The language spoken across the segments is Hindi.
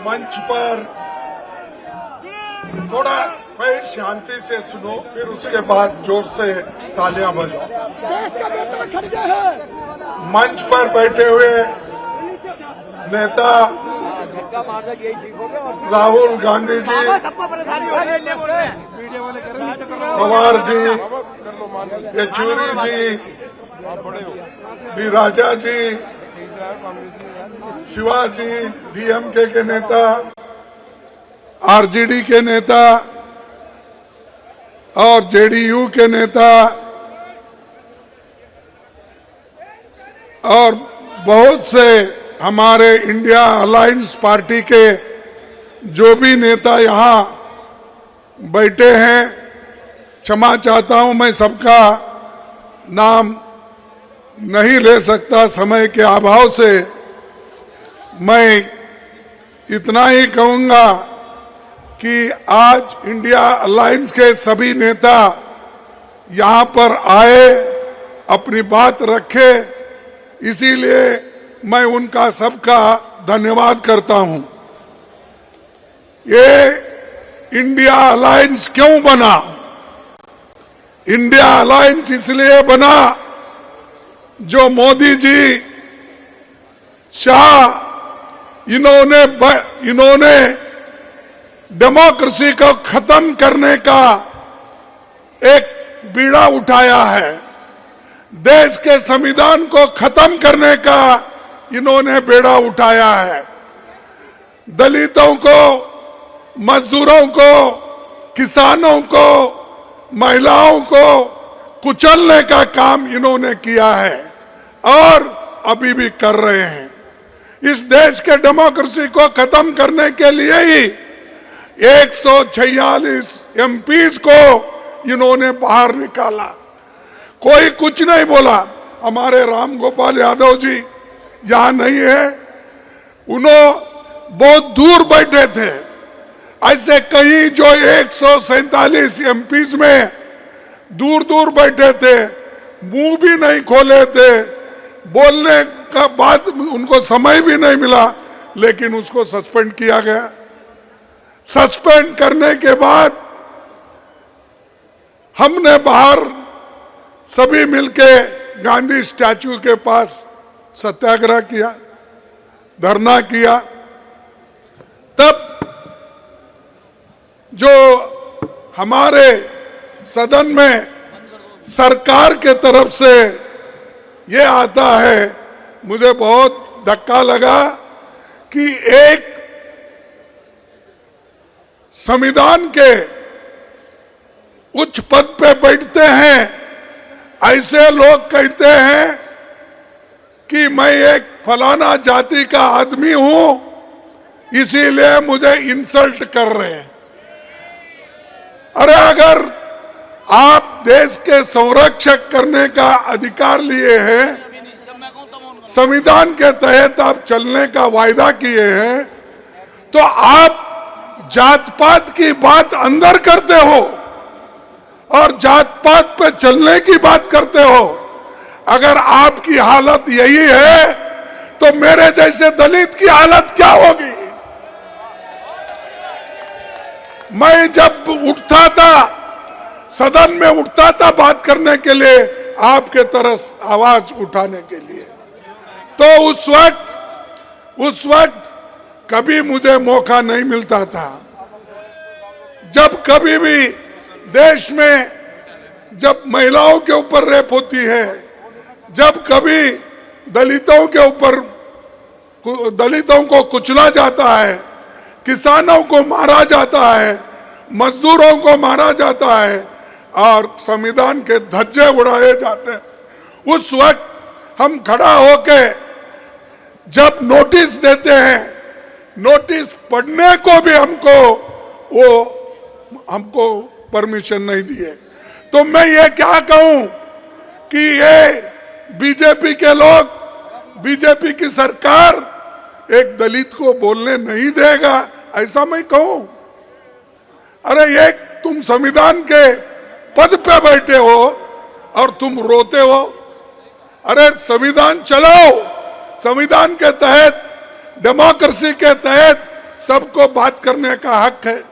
मंच पर थोड़ा भाई शांति से सुनो, फिर उसके बाद जोर से तालियां बजाओ। देश का बेटा खड़ गया है। मंच पर बैठे हुए नेता राहुल गांधी जी, पवार जी, येचुरी जी, डी राजा जी, शिवाजी, डीएमके के नेता, आरजेडी के नेता और जेडीयू के नेता और बहुत से हमारे इंडिया अलायंस पार्टी के जो भी नेता यहाँ बैठे हैं, क्षमा चाहता हूं, मैं सबका नाम नहीं ले सकता समय के अभाव से। मैं इतना ही कहूंगा कि आज इंडिया अलायंस के सभी नेता यहाँ पर आए, अपनी बात रखे, इसीलिए मैं उनका सबका धन्यवाद करता हूं। ये इंडिया अलायंस क्यों बना? इंडिया अलायंस इसलिए बना जो मोदी जी, शाह, इन्होंने डेमोक्रेसी को खत्म करने का एक बीड़ा उठाया है। देश के संविधान को खत्म करने का इन्होंने बेड़ा उठाया है। दलितों को, मजदूरों को, किसानों को, महिलाओं को कुचलने का काम इन्होंने किया है और अभी भी कर रहे हैं। इस देश के डेमोक्रेसी को खत्म करने के लिए ही 146 एमपीज को इन्होंने बाहर निकाला। कोई कुछ नहीं बोला। हमारे राम गोपाल यादव जी यहाँ नहीं है, उन्होंने बहुत दूर बैठे थे। ऐसे कई जो 147 एमपीज में दूर दूर बैठे थे, मुंह भी नहीं खोले थे, बोलने का बात उनको समय भी नहीं मिला, लेकिन उसको सस्पेंड किया गया। सस्पेंड करने के बाद हमने बाहर सभी मिलके गांधी स्टैचू के पास सत्याग्रह किया, धरना किया। तब जो हमारे सदन में सरकार के तरफ से ये आता है, मुझे बहुत धक्का लगा कि एक संविधान के उच्च पद पे बैठते हैं ऐसे लोग कहते हैं कि मैं एक फलाना जाति का आदमी हूं, इसीलिए मुझे इंसल्ट कर रहे हैं। अरे अगर आप देश के संरक्षक करने का अधिकार लिए हैं, संविधान के तहत आप चलने का वायदा किए हैं, तो आप जात पात की बात अंदर करते हो और जात पात पे चलने की बात करते हो। अगर आपकी हालत यही है तो मेरे जैसे दलित की हालत क्या होगी? मैं जब उठता था, सदन में उठता था बात करने के लिए, आपके तरह आवाज उठाने के लिए, तो उस वक्त कभी मुझे मौका नहीं मिलता था। जब कभी भी देश में जब महिलाओं के ऊपर रेप होती है, जब कभी दलितों के ऊपर, दलितों को कुचला जाता है, किसानों को मारा जाता है, मजदूरों को मारा जाता है और संविधान के धज्जे उड़ाए जाते हैं, उस वक्त हम खड़ा होके जब नोटिस देते हैं, नोटिस पढ़ने को भी हमको परमिशन नहीं दिए। तो मैं ये क्या कहूं कि ये बीजेपी के लोग, बीजेपी की सरकार एक दलित को बोलने नहीं देगा, ऐसा मैं कहूं? अरे ये तुम संविधान के पद पे बैठे हो और तुम रोते हो। अरे संविधान चलाओ, संविधान के तहत, डेमोक्रेसी के तहत सबको बात करने का हक है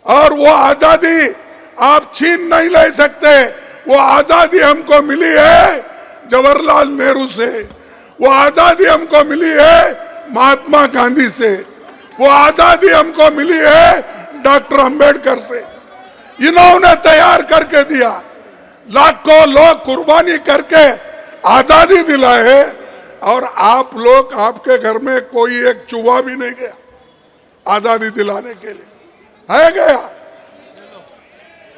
और वो आजादी आप छीन नहीं ले सकते। वो आजादी हमको मिली है जवाहरलाल नेहरू से, वो आजादी हमको मिली है महात्मा गांधी से, वो आजादी हमको मिली है डॉक्टर अंबेडकर से। इन्होंने तैयार करके दिया, लाखों लोग कुर्बानी करके आजादी दिलाए और आप लोग, आपके घर में कोई एक चूहा भी नहीं गया आजादी दिलाने के लिए, है गया।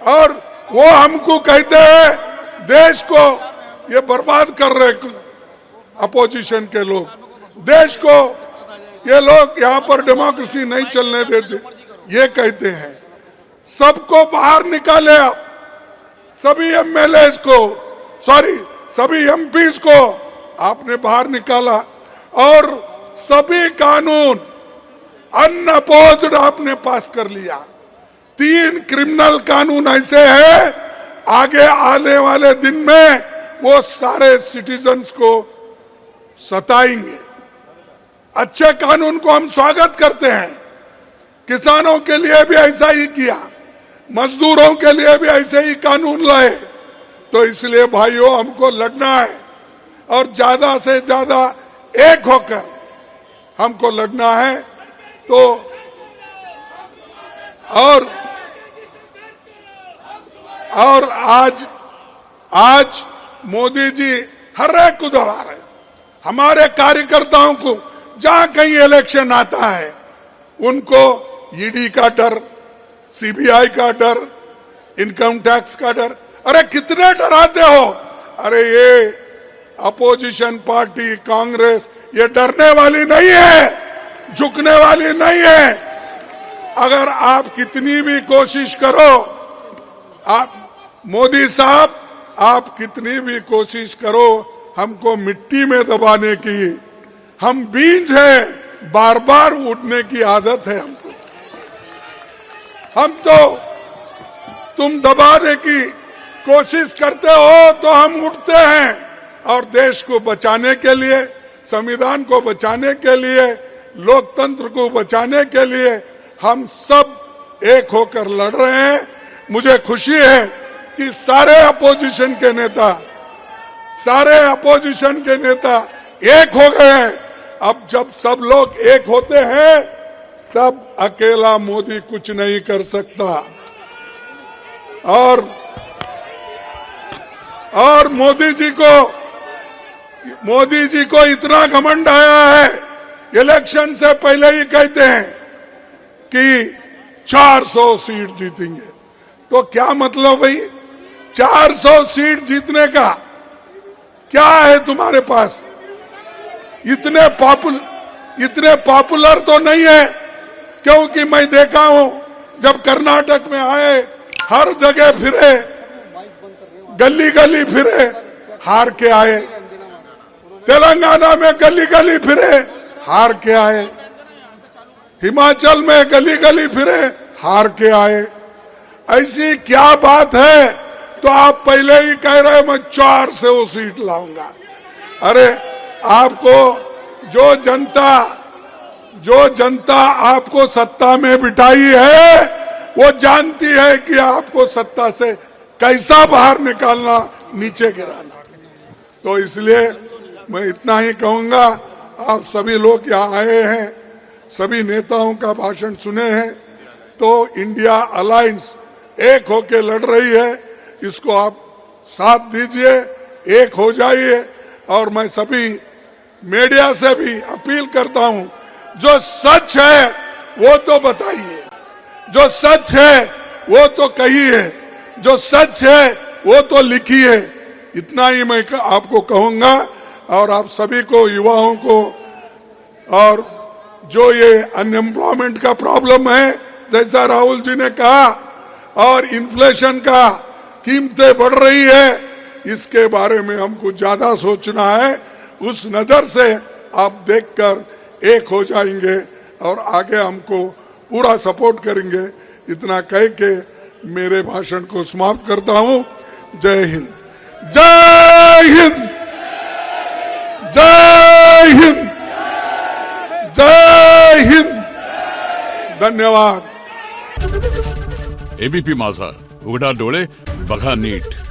और वो हमको कहते हैं देश को ये बर्बाद कर रहे अपोजिशन के लोग, देश को ये लोग यहाँ पर डेमोक्रेसी नहीं चलने देते, ये कहते हैं। सबको बाहर निकाले आप, सभी एमएलए को, सॉरी सभी एमपीज को आपने बाहर निकाला और सभी कानून अनअपोज्ड आपने पास कर लिया। 3 क्रिमिनल कानून ऐसे हैं, आगे आने वाले दिन में वो सारे सिटीजन्स को सताएंगे। अच्छे कानून को हम स्वागत करते हैं, किसानों के लिए भी ऐसा ही किया, मजदूरों के लिए भी ऐसे ही कानून लाए। तो इसलिए भाइयों हमको लड़ना है और ज्यादा से ज्यादा एक होकर हमको लड़ना है। तो और आज मोदी जी हर एक को दबा रहे, हमारे कार्यकर्ताओं को जहां कहीं इलेक्शन आता है उनको ईडी का डर, सीबीआई का डर, इनकम टैक्स का डर। अरे कितने डराते हो? अरे ये अपोजिशन पार्टी कांग्रेस ये डरने वाली नहीं है, झुकने वाली नहीं है। अगर आप कितनी भी कोशिश करो, आप मोदी साहब आप कितनी भी कोशिश करो हमको मिट्टी में दबाने की, हम बीज हैं, बार बार उठने की आदत है हमको। हम तो तुम दबाने की कोशिश करते हो तो हम उठते हैं और देश को बचाने के लिए, संविधान को बचाने के लिए, लोकतंत्र को बचाने के लिए हम सब एक होकर लड़ रहे हैं। मुझे खुशी है कि सारे अपोजिशन के नेता एक हो गए हैं। अब जब सब लोग एक होते हैं तब अकेला मोदी कुछ नहीं कर सकता। और मोदी जी को इतना घमंड आया है, इलेक्शन से पहले ही कहते हैं कि 400 सीट जीतेंगे। तो क्या मतलब भाई, 400 सीट जीतने का क्या है तुम्हारे पास? इतने पॉपुलर तो नहीं है, क्योंकि मैं देखा हूं जब कर्नाटक में आए हर जगह फिरे, गली गली फिरे, हार के आए। तेलंगाना में गली गली फिरे, हार के आए। हिमाचल में गली गली फिरे, हार के आए। ऐसी क्या बात है? तो आप पहले ही कह रहे मैं 400 सीट लाऊंगा। अरे आपको जो जनता आपको सत्ता में बिठाई है वो जानती है कि आपको सत्ता से कैसा बाहर निकालना, नीचे गिराना। तो इसलिए मैं इतना ही कहूंगा, आप सभी लोग यहाँ आए हैं, सभी नेताओं का भाषण सुने हैं, तो इंडिया अलायंस एक होके लड़ रही है, इसको आप साथ दीजिए, एक हो जाइए। और मैं सभी मीडिया से भी अपील करता हूं, जो सच है वो तो बताइए, जो सच है वो तो कहिए, जो सच है वो तो लिखिए। इतना ही मैं आपको कहूंगा। और आप सभी को, युवाओं को, और जो ये अनएम्प्लॉयमेंट का प्रॉब्लम है, जैसा राहुल जी ने कहा, और इन्फ्लेशन का कीमतें बढ़ रही है, इसके बारे में हमको ज्यादा सोचना है। उस नजर से आप देखकर एक हो जाएंगे और आगे हमको पूरा सपोर्ट करेंगे। इतना कह के मेरे भाषण को समाप्त करता हूं। जय हिंद, जय हिंद, जय हिंद, जय हिंद। धन्यवाद. एबीपी माझा, उघडा डोळे बघा नीट.